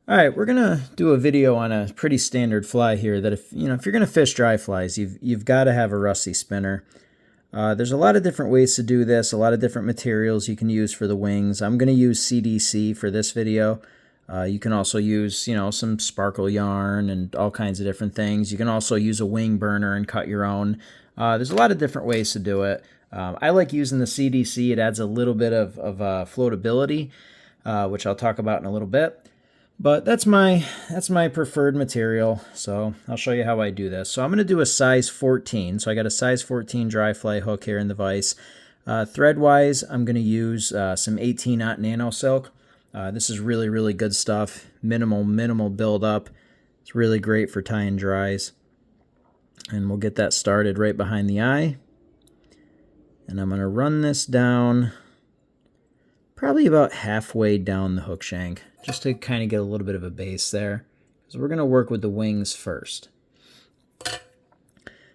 All right, we're gonna do a video on a pretty standard fly here. That if you're gonna fish dry flies, you've got to have a rusty spinner. There's a lot of different ways to do this. A lot of different materials you can use for the wings. I'm gonna use CDC for this video. You can also use some sparkle yarn and all kinds of different things. You can also use a wing burner and cut your own. There's a lot of different ways to do it. I like using the CDC. It adds a little bit of floatability, which I'll talk about in a little bit. But that's my preferred material, so I'll show you how I do this. So I'm going to do a size 14. So I got a size 14 dry fly hook here in the vise. Thread-wise, I'm going to use some 18-aught nano silk. This is really, really good stuff. Minimal buildup. It's really great for tying dries. And we'll get that started right behind the eye. And I'm going to run this down probably about halfway down the hook shank, just to kind of get a little bit of a base there, because we're going to work with the wings first.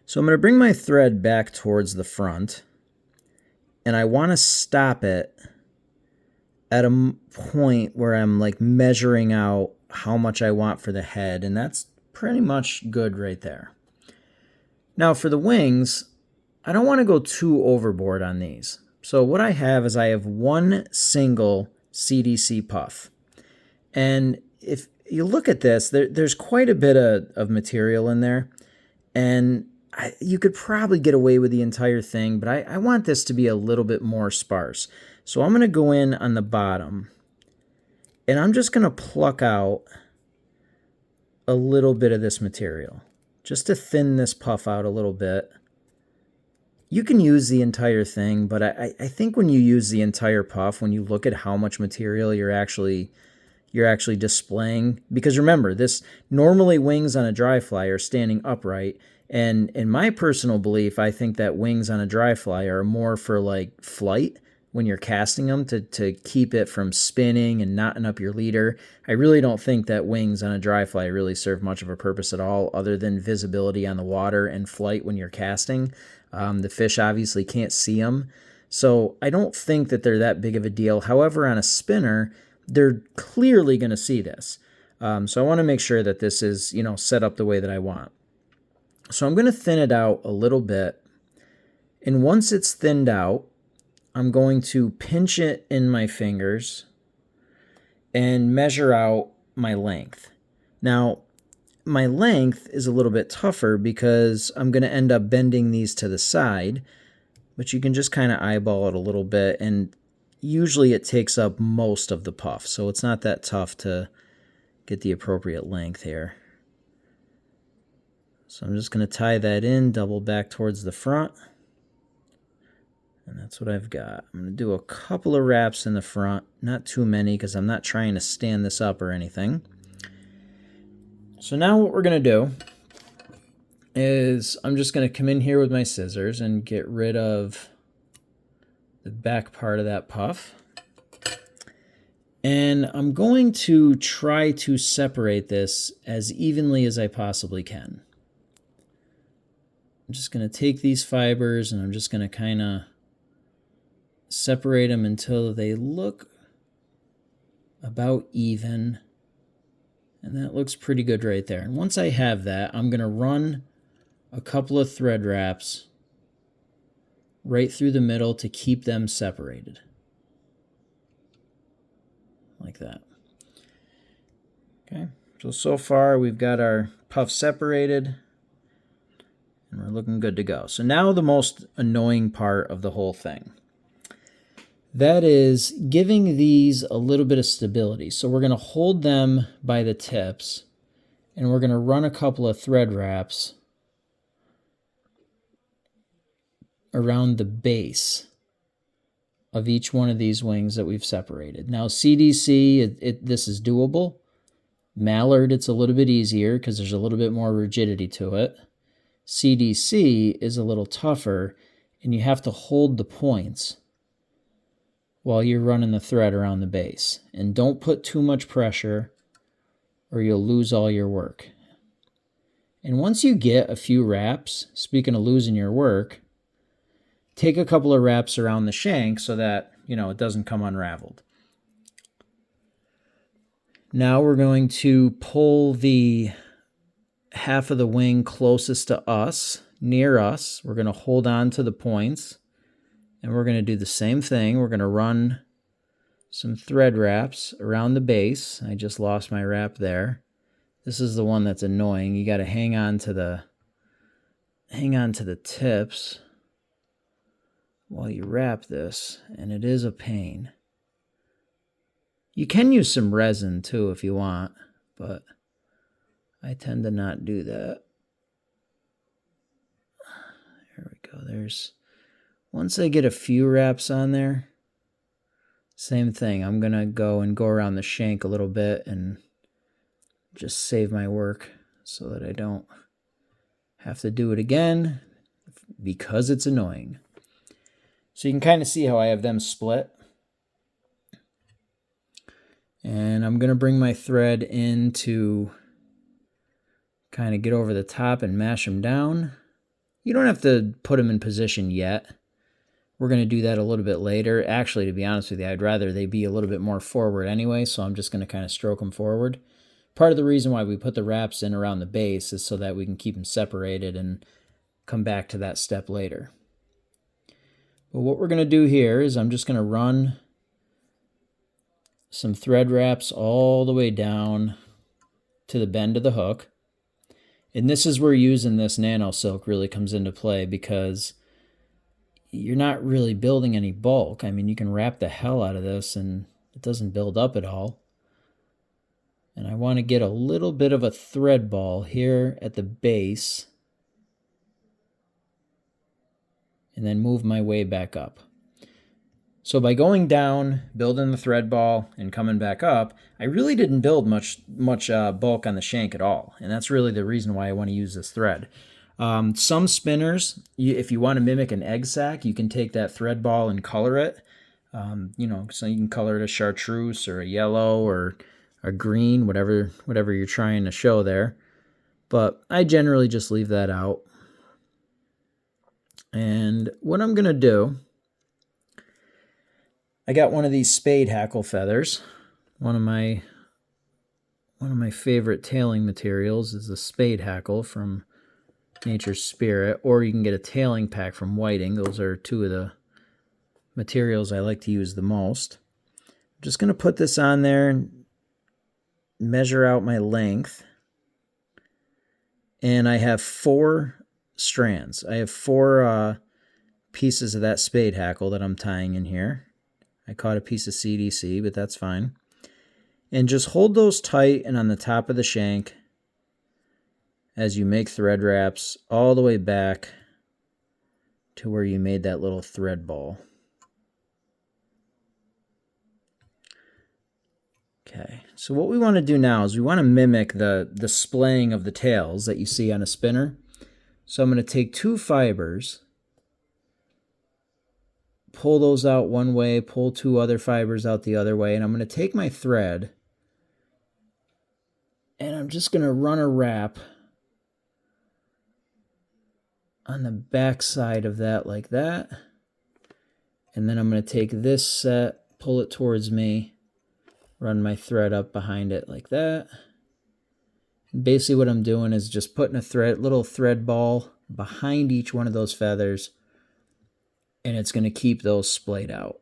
So I'm going to bring my thread back towards the front, and I want to stop it at a point where I'm like measuring out how much I want for the head, and that's pretty much good right there. Now for the wings, I don't want to go too overboard on these. So what I have is I have one single CDC puff. And if you look at this, there's quite a bit of material in there. And you could probably get away with the entire thing, but I want this to be a little bit more sparse. So I'm going to go in on the bottom, and I'm just going to pluck out a little bit of this material, just to thin this puff out a little bit. You can use the entire thing, but I think when you use the entire puff, when you look at how much material you're actually displaying, because remember, this normally wings on a dry fly are standing upright, and in my personal belief, I think that wings on a dry fly are more for like flight when you're casting them to keep it from spinning and knotting up your leader. I really don't think that wings on a dry fly really serve much of a purpose at all, other than visibility on the water and flight when you're casting. The fish obviously can't see them, so I don't think that they're that big of a deal. However, on a spinner, they're clearly going to see this. So I want to make sure that this is, set up the way that I want. So I'm going to thin it out a little bit. And once it's thinned out, I'm going to pinch it in my fingers and measure out my length. Now, my length is a little bit tougher because I'm going to end up bending these to the side, but you can just kind of eyeball it a little bit, and usually it takes up most of the puff, so it's not that tough to get the appropriate length here. So I'm just going to tie that in, double back towards the front, and that's what I've got. I'm going to do a couple of wraps in the front, not too many because I'm not trying to stand this up or anything. So now what we're going to do is I'm just going to come in here with my scissors and get rid of the back part of that puff. And I'm going to try to separate this as evenly as I possibly can. I'm just going to take these fibers and I'm just going to kind of separate them until they look about even. And that looks pretty good right there. And once I have that, I'm going to run a couple of thread wraps right through the middle to keep them separated. Like that. Okay, so far we've got our puff separated, and we're looking good to go. So now the most annoying part of the whole thing. That is giving these a little bit of stability. So we're going to hold them by the tips, and we're going to run a couple of thread wraps around the base of each one of these wings that we've separated. Now CDC, this is doable. Mallard, it's a little bit easier because there's a little bit more rigidity to it. CDC is a little tougher, and you have to hold the points while you're running the thread around the base. And don't put too much pressure or you'll lose all your work. And once you get a few wraps, speaking of losing your work, take a couple of wraps around the shank so that, it doesn't come unraveled. Now we're going to pull the half of the wing closest to us, near us. We're going to hold on to the points, and we're going to do the same thing. We're going to run some thread wraps around the base. I just lost my wrap there. This is the one that's annoying. You got to hang on to the tips while you wrap this, and it is a pain. You can use some resin too if you want, but I tend to not do that. There we go. Once I get a few wraps on there, same thing. I'm going to go around the shank a little bit and just save my work so that I don't have to do it again because it's annoying. So you can kind of see how I have them split. And I'm going to bring my thread in to kind of get over the top and mash them down. You don't have to put them in position yet. We're going to do that a little bit later. Actually, to be honest with you, I'd rather they be a little bit more forward anyway, so I'm just going to kind of stroke them forward. Part of the reason why we put the wraps in around the base is so that we can keep them separated and come back to that step later. But what we're going to do here is I'm just going to run some thread wraps all the way down to the bend of the hook. And this is where using this nano silk really comes into play, because you're not really building any bulk. I mean, you can wrap the hell out of this and it doesn't build up at all. And I want to get a little bit of a thread ball here at the base and then move my way back up. So by going down, building the thread ball, and coming back up, I really didn't build much bulk on the shank at all. And that's really the reason why I want to use this thread. Some spinners, if you want to mimic an egg sac, you can take that thread ball and color it. So you can color it a chartreuse or a yellow or a green, whatever you're trying to show there. But I generally just leave that out. And what I'm going to do, I got one of these spade hackle feathers. One of my favorite tailing materials is the spade hackle from Nature's Spirit, or you can get a tailing pack from Whiting. Those are two of the materials I like to use the most. I'm just going to put this on there and measure out my length. And I have 4 strands. I have 4 pieces of that spade hackle that I'm tying in here. I caught a piece of CDC, but that's fine. And just hold those tight and on the top of the shank as you make thread wraps all the way back to where you made that little thread ball. Okay, so what we want to do now is we want to mimic the splaying of the tails that you see on a spinner. So I'm going to take 2 fibers, pull those out one way, pull 2 other fibers out the other way, and I'm going to take my thread and I'm just going to run a wrap on the back side of that like that. And then I'm going to take this set, pull it towards me, run my thread up behind it like that. And basically what I'm doing is just putting a little thread ball behind each one of those feathers, and it's going to keep those splayed out.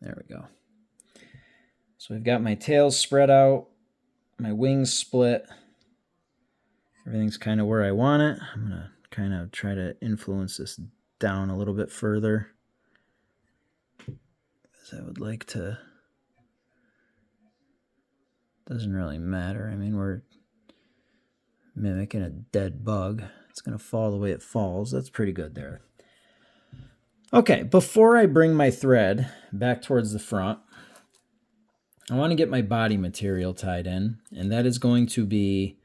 There we go. So we've got my tails spread out, my wings split. Everything's kind of where I want it. I'm going to kind of try to influence this down a little bit further, because I would like to. Doesn't really matter. I mean, we're mimicking a dead bug. It's going to fall the way it falls. That's pretty good there. Okay, before I bring my thread back towards the front, I want to get my body material tied in, and that is going to be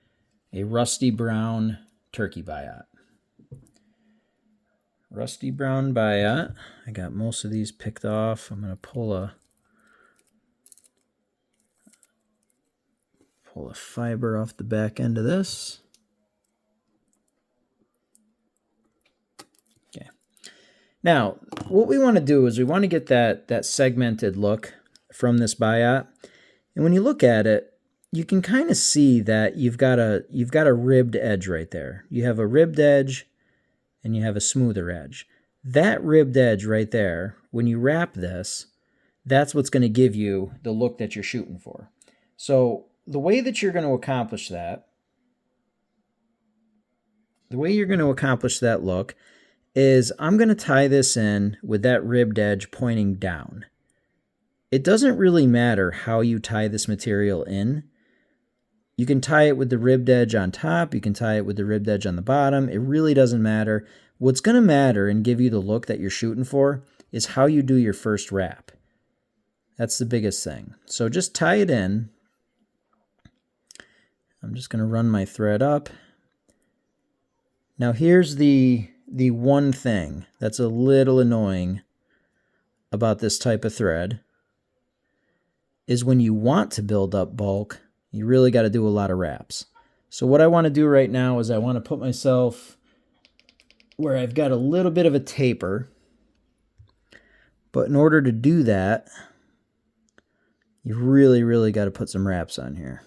a rusty brown turkey Biot. Rusty brown Biot. I got most of these picked off. I'm going to pull a fiber off the back end of this. Okay. Now, what we want to do is we want to get that segmented look from this Biot. And when you look at it, you can kind of see that you've got a ribbed edge right there. You have a ribbed edge and you have a smoother edge. That ribbed edge right there, when you wrap this, that's what's going to give you the look that you're shooting for. So the way that you're going to accomplish that, look is I'm going to tie this in with that ribbed edge pointing down. It doesn't really matter how you tie this material in. You can tie it with the ribbed edge on top. You can tie it with the ribbed edge on the bottom. It really doesn't matter. What's going to matter and give you the look that you're shooting for is how you do your first wrap. That's the biggest thing. So just tie it in. I'm just going to run my thread up. Now here's the one thing that's a little annoying about this type of thread is when you want to build up bulk, you really got to do a lot of wraps. So what I want to do right now is I want to put myself where I've got a little bit of a taper. But in order to do that, you really, really got to put some wraps on here.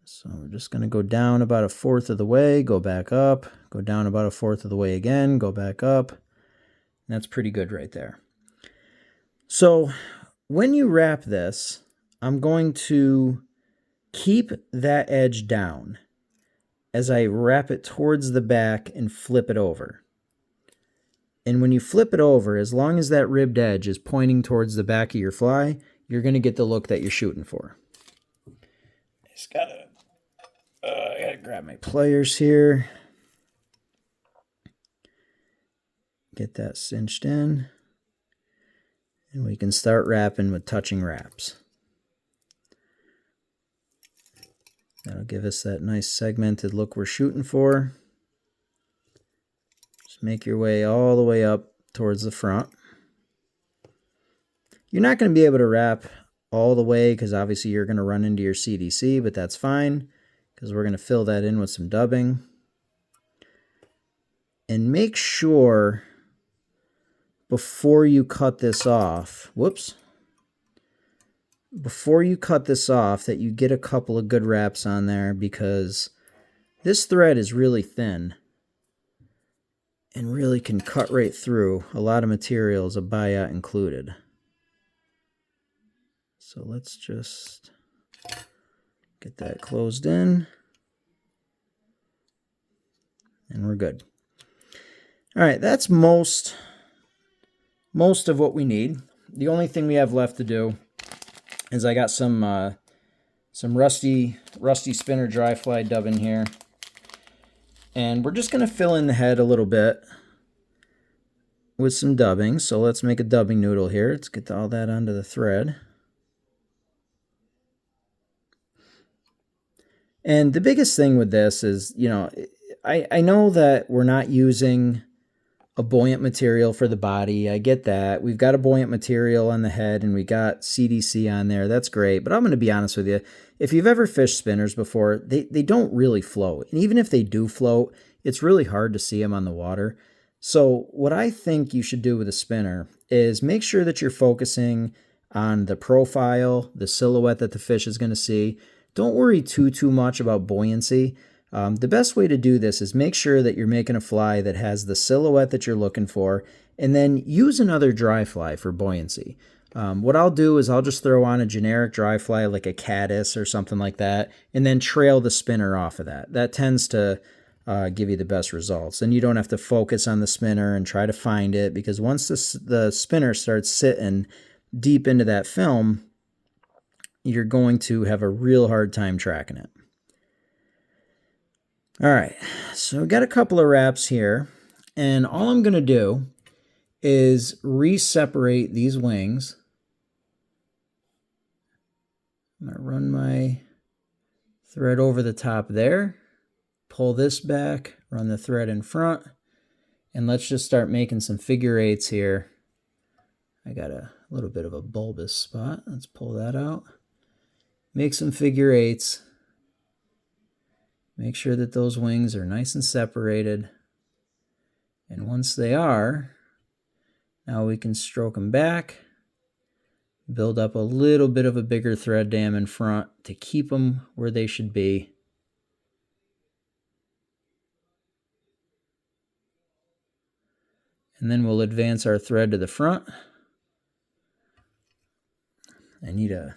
So we're just going to go down about 1/4 of the way, go back up, go down about 1/4 of the way again, go back up. And that's pretty good right there. So when you wrap this, I'm going to keep that edge down as I wrap it towards the back and flip it over. And when you flip it over, as long as that ribbed edge is pointing towards the back of your fly, you're going to get the look that you're shooting for. I gotta grab my pliers here. Get that cinched in. And we can start wrapping with touching wraps. That'll give us that nice segmented look we're shooting for. Just make your way all the way up towards the front. You're not going to be able to wrap all the way because obviously you're going to run into your CDC, but that's fine because we're going to fill that in with some dubbing. And make sure before you cut this off, before you cut this off that you get a couple of good wraps on there because this thread is really thin and really can cut right through a lot of materials, a Biot included. So let's just get that closed in and we're good. All right, that's most of what we need. The only thing we have left to do is I got some rusty spinner dry fly dubbing here. And we're just going to fill in the head a little bit with some dubbing. So let's make a dubbing noodle here. Let's get all that onto the thread. And the biggest thing with this is, you know, I know that we're not using a buoyant material for the body. I get that. We've got a buoyant material on the head and we got CDC on there. That's great. But I'm going to be honest with you. If you've ever fished spinners before, they don't really float. And even if they do float, it's really hard to see them on the water. So what I think you should do with a spinner is make sure that you're focusing on the profile, the silhouette that the fish is going to see. Don't worry too much about buoyancy. The best way to do this is make sure that you're making a fly that has the silhouette that you're looking for, and then use another dry fly for buoyancy. What I'll do is I'll just throw on a generic dry fly like a caddis or something like that, and then trail the spinner off of that. That tends to give you the best results. And you don't have to focus on the spinner and try to find it, because once the spinner starts sitting deep into that film, you're going to have a real hard time tracking it. All right, so we got a couple of wraps here, and all I'm going to do is re-separate these wings. I'm going to run my thread over the top there, pull this back, run the thread in front, and let's just start making some figure eights here. I got a little bit of a bulbous spot. Let's pull that out. Make some figure eights. Make sure that those wings are nice and separated. And once they are, Now we can stroke them back, build up a little bit of a bigger thread dam in front to keep them where they should be. And then we'll advance our thread to the front. I need a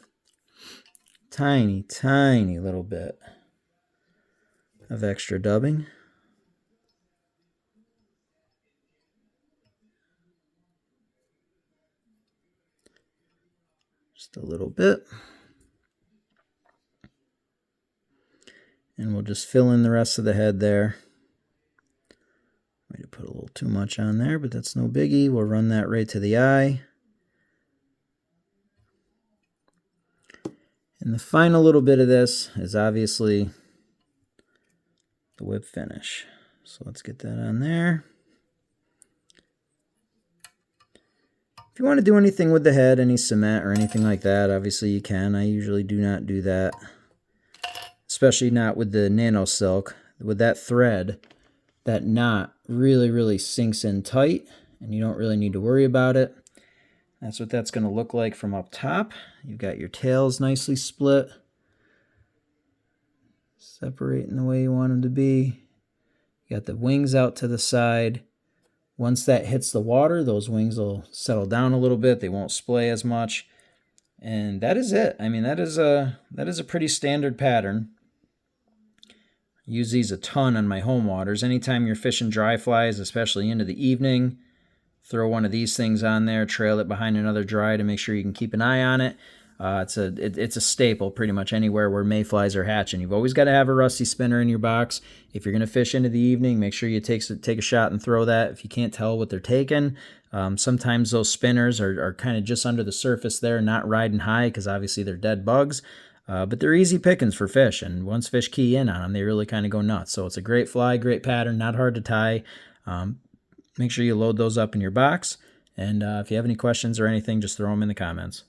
tiny, tiny little bit of extra dubbing. Just a little bit. And we'll just fill in the rest of the head there. Might have put a little too much on there, but that's no biggie. We'll run that right to the eye. And the final little bit of this is obviously the whip finish. So let's get that on there. If you want to do anything with the head, any cement or anything like that, obviously you can. I usually do not do that, especially not with the nano silk. With that thread, that knot really sinks in tight, and you don't really need to worry about it. That's what that's going to look like from up top. You've got your tails nicely split, separating the way you want them to be. You got the wings out to the side. Once that hits the water, those wings will settle down a little bit. They won't splay as much. And that is it. I mean, that is a pretty standard pattern. I use these a ton on my home waters. Anytime you're fishing dry flies, especially into the evening, throw one of these things on there, trail it behind another dry to make sure you can keep an eye on it. It's a staple pretty much anywhere where mayflies are hatching. You've always got to have a rusty spinner in your box. If you're going to fish into the evening, make sure you take a shot and throw that if you can't tell what they're taking. Sometimes those spinners are kind of just under the surface there, not riding high because obviously they're dead bugs. But they're easy pickings for fish, and once fish key in on them, they really kind of go nuts. So it's a great fly, great pattern, not hard to tie. Make sure you load those up in your box. And if you have any questions or anything, just throw them in the comments.